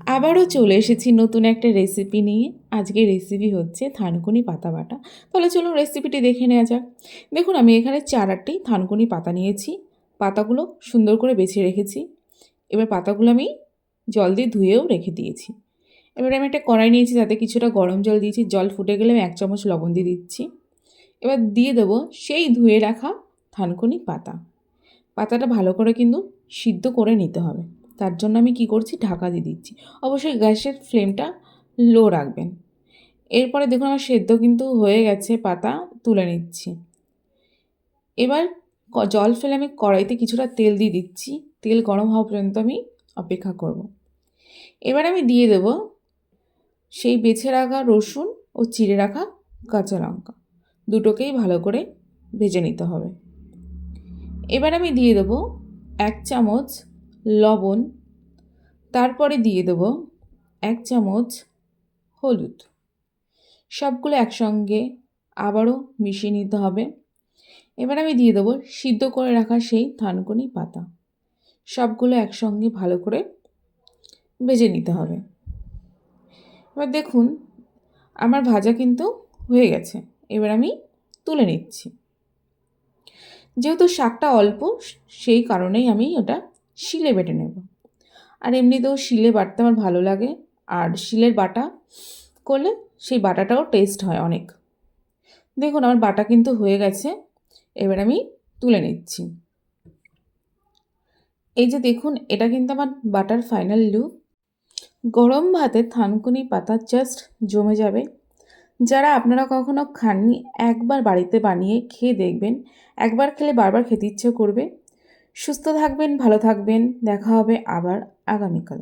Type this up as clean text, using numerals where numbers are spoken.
আবারও চলে এসেছি নতুন একটা রেসিপি নিয়ে। আজকের রেসিপি হচ্ছে থানকুনি পাতা বাটা। তাহলে চলুন রেসিপিটি দেখে নেওয়া যাক। দেখুন আমি এখানে 4-8টি থানকুনি পাতা নিয়েছি। পাতাগুলো সুন্দর করে বেছে রেখেছি। এবার পাতাগুলো আমি জল দিয়ে ধুয়েও রেখে দিয়েছি। এবারে আমি একটা কড়াই নিয়েছি, তাতে কিছুটা গরম জল দিয়েছি। জল ফুটে গেলে আমি 1 চামচ লবণ দিয়ে দিচ্ছি। এবার দিয়ে দেবো সেই ধুয়ে রাখা থানকুনি পাতা। পাতাটা ভালো করে কিন্তু সিদ্ধ করে নিতে হবে। তার জন্য আমি কি করছি, ঢাকা দিয়ে দিচ্ছি। অবশ্যই গ্যাসের ফ্লেমটা লো রাখবেন। এরপরে দেখুন আমার সেদ্ধ কিন্তু হয়ে গেছে, পাতা তুলে নিচ্ছি। এবার জল ফেলে আমি কড়াইতে কিছুটা তেল দিয়ে দিচ্ছি। তেল গরম হওয়া পর্যন্ত আমি অপেক্ষা করব। এবার আমি দিয়ে দেব সেই বেছে রাখা রসুন ও চিড়ে রাখা কাঁচা লঙ্কা। দুটোকেই ভালো করে ভেজে নিতে হবে। এবার আমি দিয়ে দেব 1 চামচ লবণ, তারপরে দিয়ে দেব 1 চামচ হলুদ। সবগুলো একসঙ্গে আবারও মিশিয়ে নিতে হবে। এবার আমি দিয়ে দেবো সিদ্ধ করে রাখা সেই থানকুনি পাতা। সবগুলো একসঙ্গে ভালো করে ভেজে নিতে হবে। এবার দেখুন আমার ভাজা কিন্তু হয়ে গেছে। এবার আমি তুলে নিচ্ছি। যেহেতু শাকটা অল্প, সেই কারণেই আমি ওটা শিলে বেটে নেব। আর এমনিতেও শিলে বাটতে আমার ভালো লাগে, আর শিলের বাটা করলে সেই বাটাটাও টেস্ট হয় অনেক। দেখুন আমার বাটা কিন্তু হয়ে গেছে। এবার আমি তুলে নিচ্ছি। এই যে দেখুন, এটা কিন্তু আমার বাটার ফাইনাল লুক। গরম ভাতে থানকুনি পাতা জাস্ট জমে যাবে। যারা আপনারা কখনো খাননি, একবার বাড়িতে বানিয়ে খেয়ে দেখবেন। একবার খেলে বারবার খেতে ইচ্ছে করবে। সুস্থ থাকবেন, ভালো থাকবেন। দেখা হবে আবার আগামীকাল।